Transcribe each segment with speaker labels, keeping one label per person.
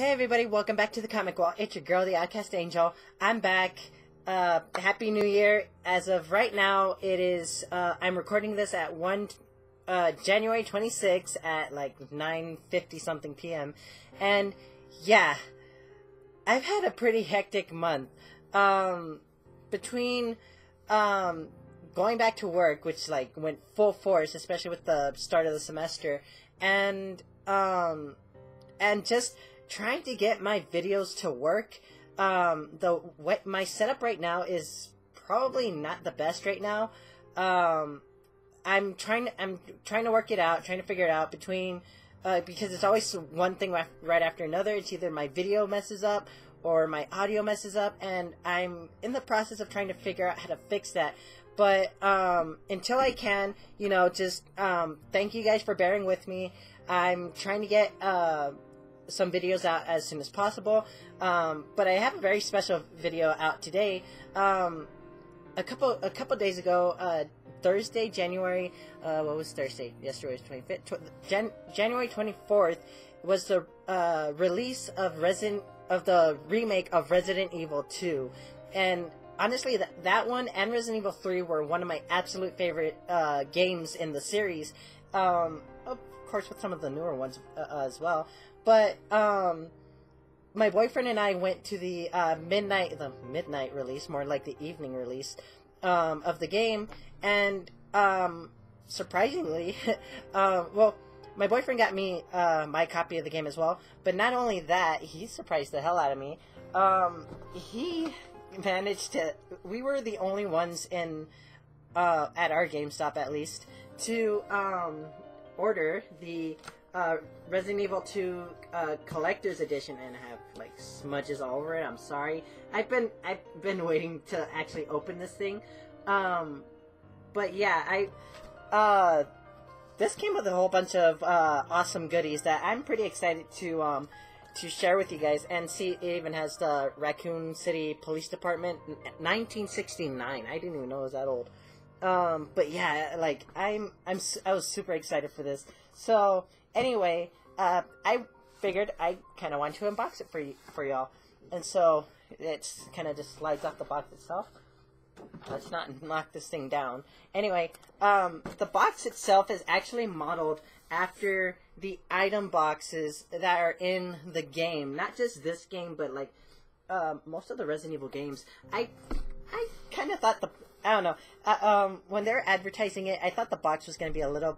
Speaker 1: Hey everybody, welcome back to the Comic Wall. It's your girl, the Outcast Angel. I'm back. Happy New Year. As of right now, it is, I'm recording this at January 26th at like 9:50 something p.m. And yeah, I've had a pretty hectic month. Between, going back to work, which like went full force, especially with the start of the semester, and just trying to get my videos to work. My setup right now is probably not the best right now. I'm trying to work it out, trying to figure it out between because it's always one thing right after another. It's either my video messes up or my audio messes up, and I'm in the process of trying to figure out how to fix that. But until I can, just thank you guys for bearing with me. I'm trying to get some videos out as soon as possible, but I have a very special video out today. A couple days ago, Thursday, January, what was Thursday? Yesterday was 25th. January 24th was the release of the remake of Resident Evil 2, and honestly, that one and Resident Evil 3 were one of my absolute favorite games in the series. Of course, with some of the newer ones as well. But my boyfriend and I went to the midnight release, more like the evening release of the game, and surprisingly, well, my boyfriend got me my copy of the game as well. But not only that, he surprised the hell out of me. He managed to. We were the only ones in at our GameStop, at least, to order the Resident Evil 2 Collector's Edition, and I have like smudges all over it. I'm sorry. I've been waiting to actually open this thing. But yeah, this came with a whole bunch of awesome goodies that I'm pretty excited to share with you guys. And see, it even has the Raccoon City Police Department, 1969. I didn't even know it was that old. But yeah, like I was super excited for this. So anyway, I figured I kind of want to unbox it for y'all, and so it's kind of just slides off the box itself. Let's not knock this thing down. Anyway, the box itself is actually modeled after the item boxes that are in the game. Not just this game, but like most of the Resident Evil games. I kind of thought I don't know. When they're advertising it, I thought the box was going to be a little,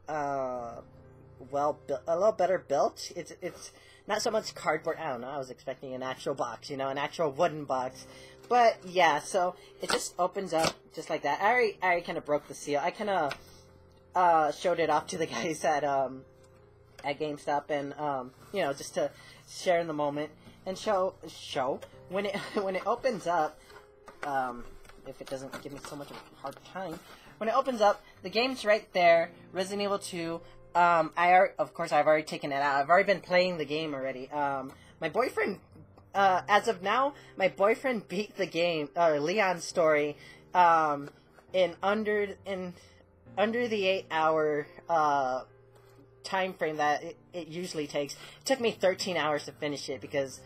Speaker 1: a little better built. It's not so much cardboard. I don't know. I was expecting an actual box, an actual wooden box. But yeah, so it just opens up just like that. I already kind of broke the seal. I kind of showed it off to the guys at GameStop, and just to share in the moment and show when it opens up. If it doesn't give me so much of a hard time. When it opens up, the game's right there, Resident Evil 2. Of course, I've already taken it out. I've already been playing the game already. My boyfriend, as of now, my boyfriend beat the game, Leon's story, in under the 8-hour time frame that it usually takes. It took me 13 hours to finish it because,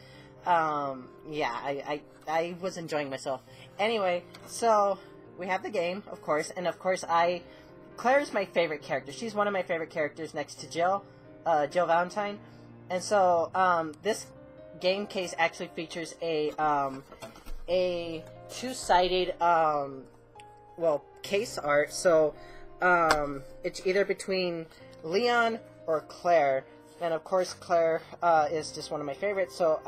Speaker 1: yeah, I was enjoying myself. Anyway, so we have the game, of course, and of course Claire's my favorite character. She's one of my favorite characters next to Jill Valentine. And so this game case actually features a two-sided case art. So it's either between Leon or Claire, and of course Claire is just one of my favorites. So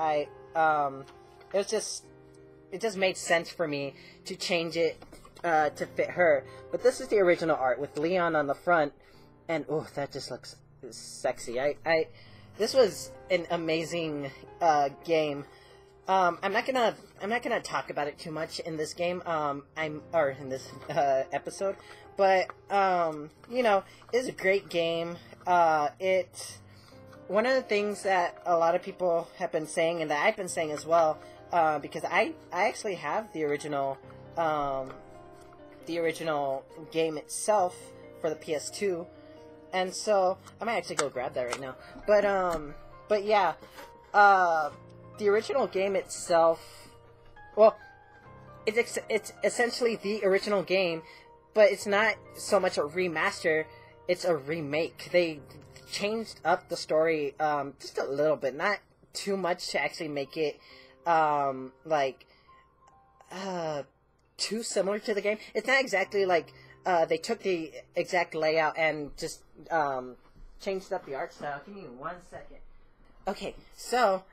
Speaker 1: it just made sense for me to change it to fit her. But this is the original art with Leon on the front, and oh, that just looks sexy. This was an amazing game. I'm not gonna talk about it too much in this game. In this episode, but it's a great game. It's one of the things that a lot of people have been saying, and that I've been saying as well. Because I actually have the original game itself for the PS2, and so I might actually go grab that right now. But yeah, the original game itself, well, it's essentially the original game, but it's not so much a remaster, it's a remake. They changed up the story just a little bit, not too much to actually make it too similar to the game. It's not exactly like they took the exact layout and just changed up the art style. Give me 1 second. Okay, so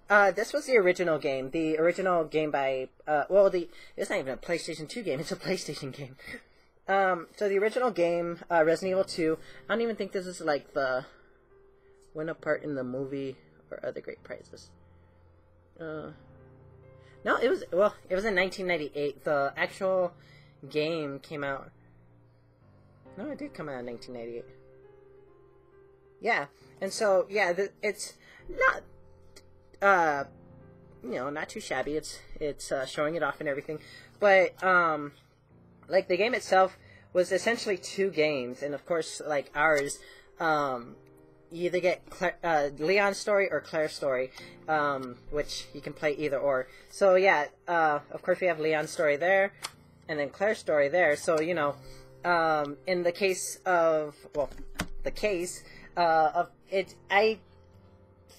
Speaker 1: this was the original game. The original game by it's not even a PlayStation 2 game. It's a PlayStation game. So the original game, Resident Evil 2. I don't even think this is like the win a part in the movie or other great prizes. No, it was in 1998. The actual game came out. No, it did come out in 1998. Yeah, and so yeah, it's not not too shabby. It's showing it off and everything, but like the game itself was essentially 2 games, and of course, like ours, you either get Leon's story or Claire's story, which you can play either or. So yeah, of course we have Leon's story there, and then Claire's story there. So in the case of of it, I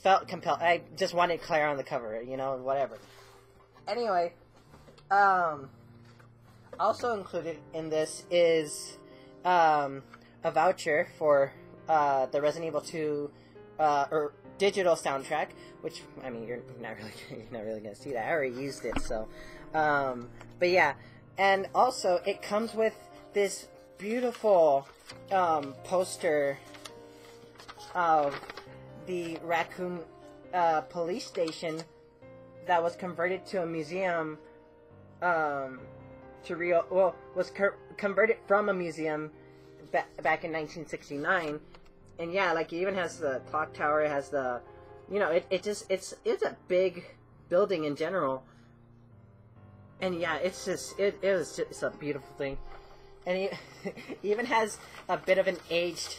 Speaker 1: felt compelled. I just wanted Claire on the cover, whatever. Anyway, also included in this is a voucher for the Resident Evil 2 or digital soundtrack, which I mean you're not really gonna see that. I already used it, so but yeah, and also it comes with this beautiful poster of the Raccoon police station that was converted to a museum converted from a museum back in 1969. And yeah, like it even has the clock tower. It has the, it's a big building in general. And yeah, it's a beautiful thing. And it even has a bit of an aged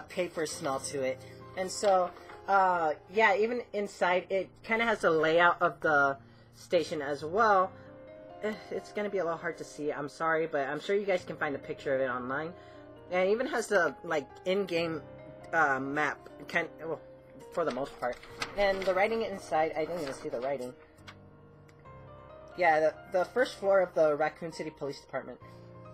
Speaker 1: paper smell to it. And so, yeah, even inside, it kind of has the layout of the station as well. It's going to be a little hard to see, I'm sorry, but I'm sure you guys can find a picture of it online. And it even has the, like, in-game map, for the most part. And the writing inside, I didn't even see the writing. Yeah, the first floor of the Raccoon City Police Department.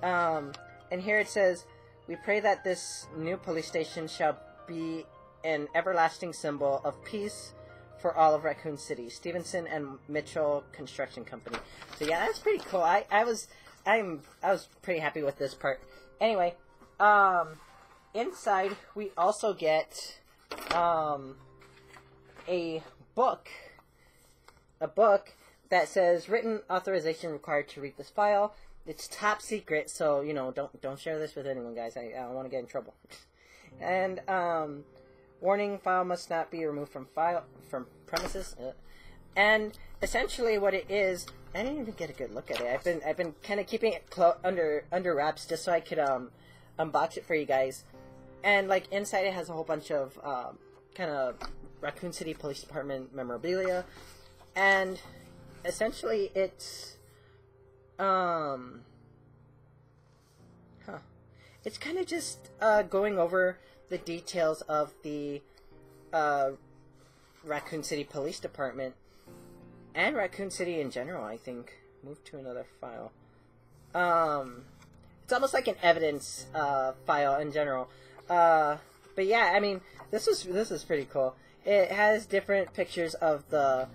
Speaker 1: And here it says, "We pray that this new police station shall be an everlasting symbol of peace for all of Raccoon City. Stevenson and Mitchell Construction Company." So yeah, that's pretty cool. I was pretty happy with this part. Anyway, inside we also get a book that says written authorization required to read this file. It's top secret, so don't share this with anyone, guys. I don't want to get in trouble. And warning: file must not be removed from premises. And essentially, what it is, I didn't even get a good look at it. I've been kind of keeping it under wraps just so I could unbox it for you guys. And like inside, it has a whole bunch of kind of Raccoon City Police Department memorabilia, and essentially it's it's kind of just going over the details of the Raccoon City Police Department and Raccoon City in general. I think move to another file. It's almost like an evidence file in general. But yeah, I mean, this is pretty cool. It has different pictures of the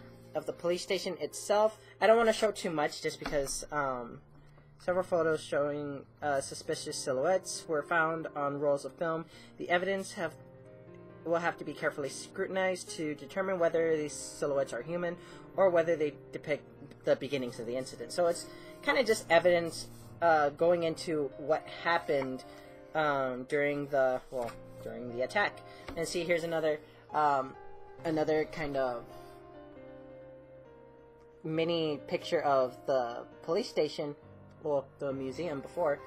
Speaker 1: police station itself. I don't want to show too much just because several photos showing suspicious silhouettes were found on rolls of film. The evidence will have to be carefully scrutinized to determine whether these silhouettes are human or whether they depict the beginnings of the incident. So it's kind of just evidence going into what happened during the attack. And see, here's another kind of mini picture of the police station, well, the museum before,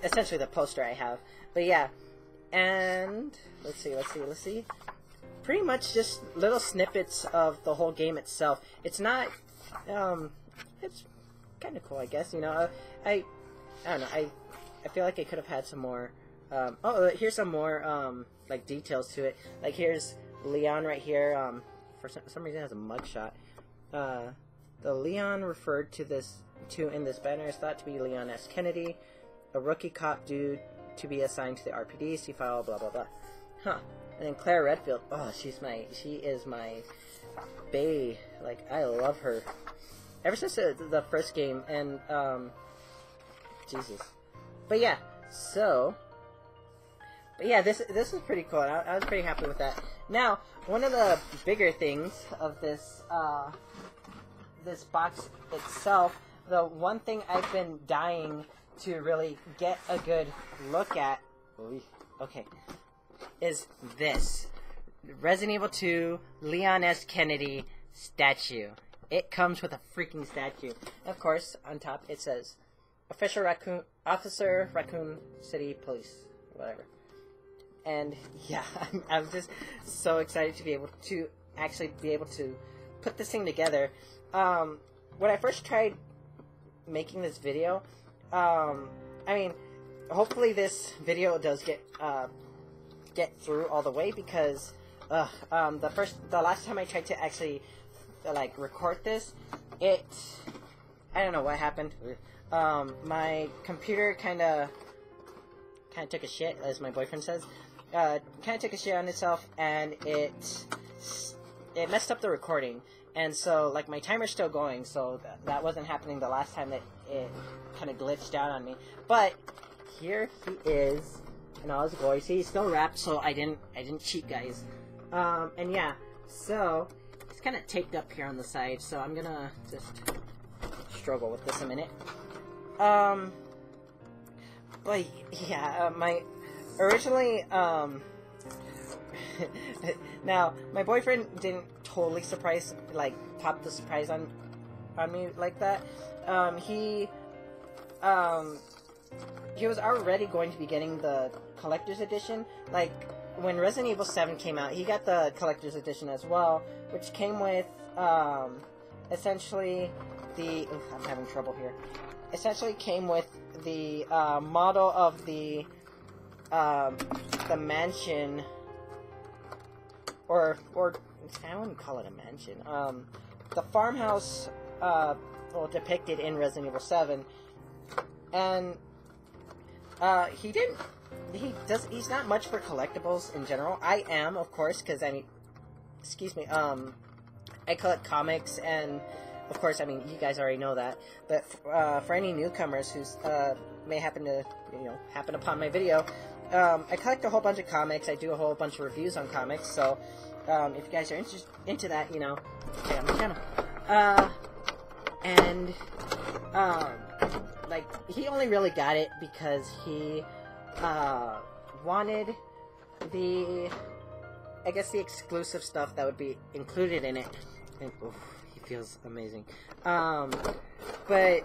Speaker 1: essentially the poster I have. But yeah, and let's see. pretty much just little snippets of the whole game itself. It's not, it's kind of cool, I guess. You know, I don't know. I feel like it could have had some more. Oh, here's some more like details to it. Like here's Leon right here. For some reason, it has a mugshot. The Leon referred to in this banner is thought to be Leon S. Kennedy, a rookie cop due to be assigned to the RPD. See file. Blah blah blah. Huh. And then Claire Redfield. Oh, she is my bae. Like I love her. Ever since the first game, and Jesus. But yeah, this is pretty cool. I was pretty happy with that. Now, one of the bigger things of this this box itself, the one thing I've been dying to really get a good look at, okay, is this Resident Evil 2 Leon S. Kennedy statue. It comes with a freaking statue. And of course, on top it says Officer Raccoon City Police, whatever. And yeah, I'm just so excited to be able to actually be able to put this thing together. When I first tried making this video, I mean, hopefully this video does get through all the way, because the last time I tried to actually like record this, I don't know what happened. My computer kind of took a shit, as my boyfriend says. Kind of took a shit on itself, and it messed up the recording. And so, like, my timer's still going, so that wasn't happening the last time that it kind of glitched out on me. But here he is in all his glory. See, he's still wrapped, so I didn't cheat, guys. And yeah, so it's kind of taped up here on the side, so I'm gonna just struggle with this a minute. But yeah, originally, now, my boyfriend didn't totally pop the surprise on me like that. He was already going to be getting the collector's edition. Like, when Resident Evil 7 came out, he got the collector's edition as well, which came with, essentially I'm having trouble here. Essentially came with the, model of the mansion, or I wouldn't call it a mansion. The farmhouse, depicted in Resident Evil 7, and he's not much for collectibles in general. I am, of course, because I collect comics, and of course, I mean, you guys already know that. But for any newcomers who's may happen upon my video, I collect a whole bunch of comics. I do a whole bunch of reviews on comics. So if you guys are into that, check out my channel. And like, he only really got it because he wanted the exclusive stuff that would be included in it. And he feels amazing. But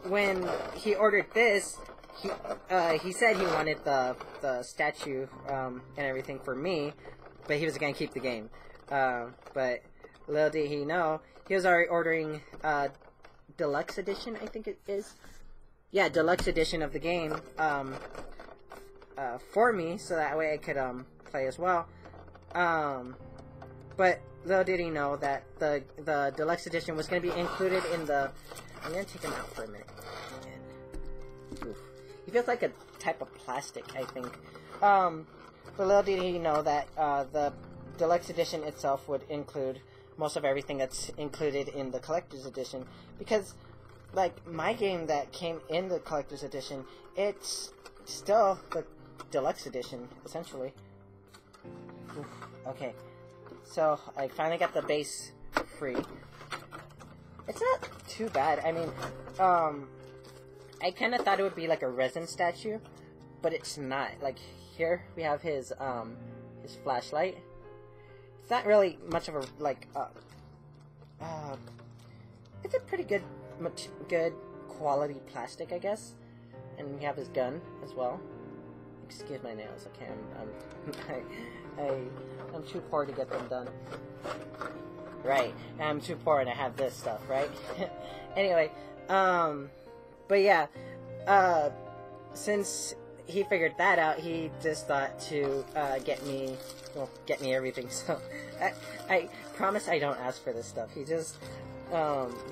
Speaker 1: when he ordered this, he said he wanted the statue and everything for me, but he was gonna keep the game. But little did he know, he was already ordering deluxe edition, I think it is. Yeah, deluxe edition of the game for me, so that way I could play as well. But little did he know that the deluxe edition was going to be included in the... I'm going to take him out for a minute. Oof. He feels like a type of plastic, I think. But little did he know that the deluxe edition itself would include most of everything that's included in the collector's edition. Because, like, my game that came in the collector's edition, it's still the deluxe edition, essentially. Oof. Okay. So, I finally got the base free. It's not too bad. I mean, I kind of thought it would be like a resin statue, but it's not. Like, here we have his flashlight. It's not really much of a, like, it's a pretty good quality plastic, I guess. And we have his gun as well. Excuse my nails, okay, I'm too poor to get them done. Right, I'm too poor and I have this stuff, right? Anyway, but yeah, since he figured that out, he just thought to get me everything. So I promise I don't ask for this stuff. He just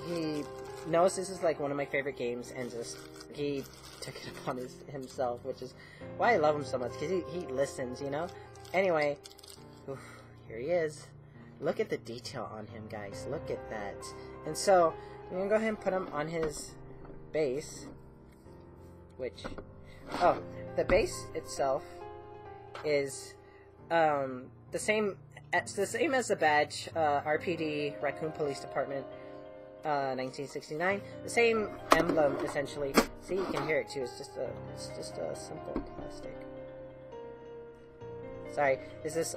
Speaker 1: he knows this is like one of my favorite games, and just he took it upon himself, which is why I love him so much, because he listens, you know. Anyway, oof, here he is. Look at the detail on him, guys. Look at that. And so I'm gonna go ahead and put him on his base, which the base itself is the same as the badge, RPD Raccoon Police Department, 1969. The same emblem essentially. See, you can hear it too. It's just a simple plastic. Sorry, is this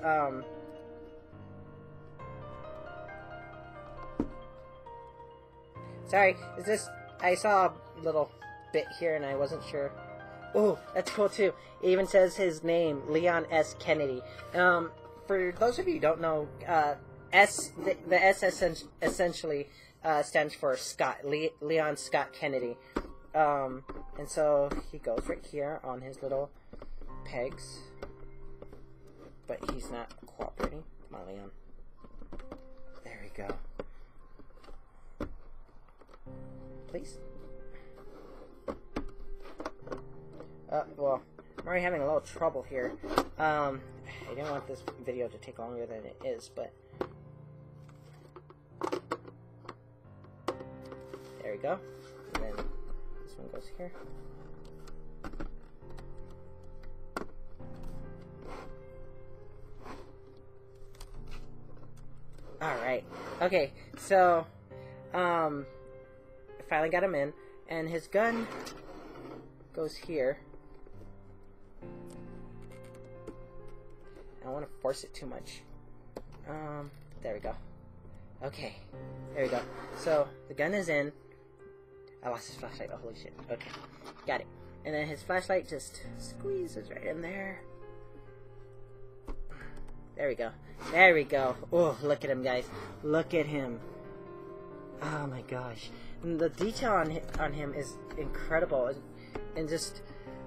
Speaker 1: Sorry, is this... I saw a little bit here and I wasn't sure. Oh, that's cool too. It even says his name, Leon S. Kennedy. For those of you who don't know, the S essentially stands for Scott, Leon Scott Kennedy. And so he goes right here on his little pegs. But he's not cooperating. Come on, Leon. There we go. Please? Well, I'm already having a little trouble here. I didn't want this video to take longer than it is, but... There we go. And then this one goes here. Alright. Okay, so... finally got him in, and his gun goes here. I don't want to force it too much. There we go. Okay, there we go. So the gun is in. I lost his flashlight. Oh, holy shit. Okay, got it. And then his flashlight just squeezes right in there. There we go. There we go. Oh, look at him, guys. Look at him. Oh my gosh. And the detail on him is incredible. And just,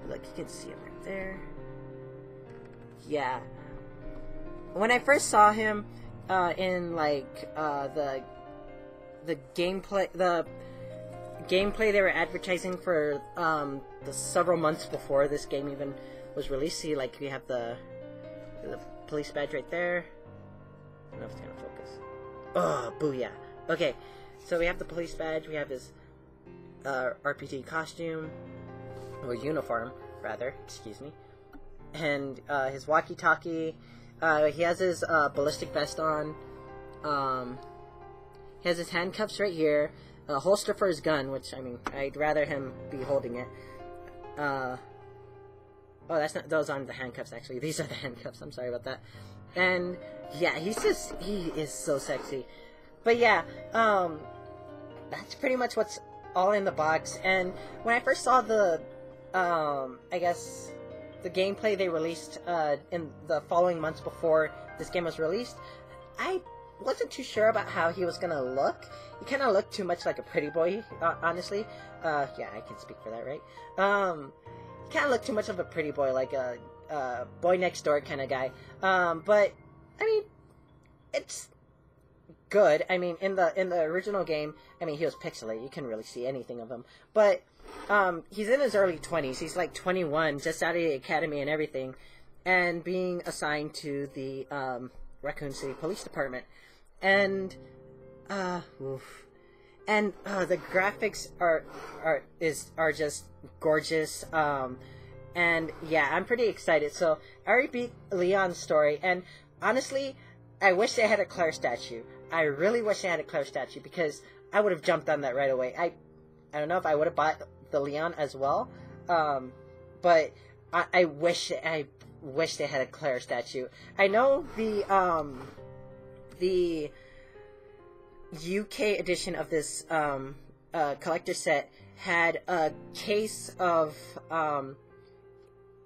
Speaker 1: look, you can see it right there. Yeah. When I first saw him in like the gameplay they were advertising for the several months before this game even was released. See, like, we have the police badge right there. I don't know if it's gonna focus. Oh, booyah. Okay, so we have the police badge, we have his RPG costume, or uniform, rather, excuse me, and his walkie-talkie. He has his ballistic vest on. He has his handcuffs right here, a holster for his gun, which, I mean, I'd rather him be holding it. Oh, that's not, those aren't the handcuffs, actually. These are the handcuffs, I'm sorry about that. And, yeah, he is so sexy. But yeah, that's pretty much what's all in the box. And when I first saw the, I guess, the gameplay they released in the following months before this game was released, I wasn't too sure about how he was gonna look. He kind of looked too much like a pretty boy, honestly. Yeah, I can speak for that, right? He kind of looked too much of a pretty boy, like a boy next door kind of guy. But I mean, it's good. I mean, in the original game, I mean, he was pixelated. You couldn't really see anything of him. But he's in his early 20s. He's like 21, just out of the academy and everything, and being assigned to the Raccoon City Police Department. And and the graphics are just gorgeous. And yeah, I'm pretty excited. So I already beat Leon's story, and honestly, I wish they had a Claire statue. I really wish they had a Claire statue, because I would have jumped on that right away. I don't know if I would have bought the Leon as well, but I wish they had a Claire statue. I know the UK edition of this collector set had a case of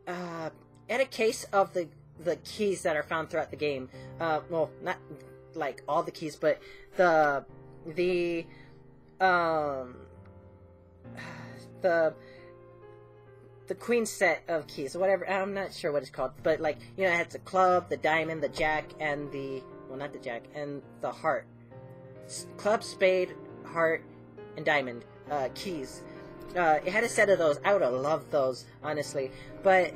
Speaker 1: the the keys that are found throughout the game. Well, not like all the keys, but the queen set of keys, whatever. I'm not sure what it's called, but like, you know, it has the club, the diamond, the jack, and the, well, not the jack, and the heart. Club, spade, heart, and diamond keys. It had a set of those. I would have loved those, honestly. But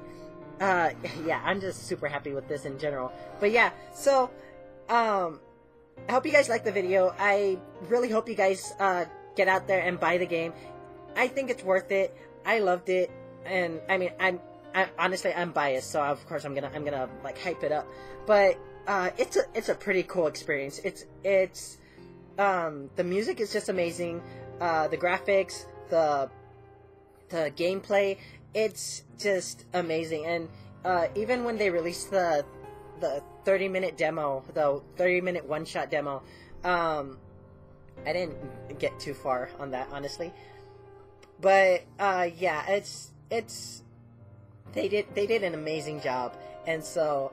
Speaker 1: yeah, I'm just super happy with this in general. But yeah, so I hope you guys liked the video. I really hope you guys get out there and buy the game. I think it's worth it. I loved it, and I mean, I'm honestly, I'm biased, so of course I'm gonna like hype it up. But it's a pretty cool experience. It's the music is just amazing. The graphics, the gameplay, it's just amazing. And even when they released the 30-minute demo, the 30-minute one-shot demo, I didn't get too far on that, honestly. But yeah, it's they did an amazing job, and so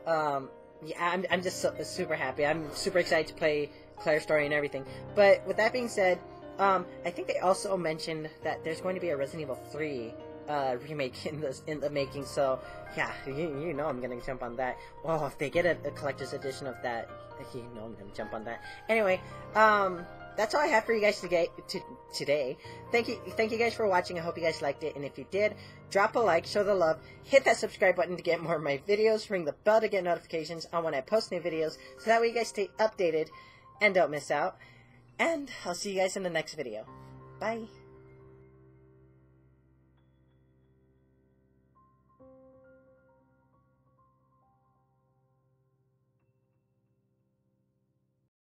Speaker 1: yeah, I'm just super happy. I'm super excited to play Claire's story and everything. But with that being said, I think they also mentioned that there's going to be a Resident Evil 3 remake in the making. So yeah, you know I'm gonna jump on that. Oh, if they get a collector's edition of that, you know I'm gonna jump on that. Anyway, that's all I have for you guys today. Thank you guys for watching. I hope you guys liked it, and if you did, drop a like, show the love, hit that subscribe button to get more of my videos, ring the bell to get notifications on when I post new videos, so that way you guys stay updated and don't miss out. And I'll see you guys in the next video. Bye.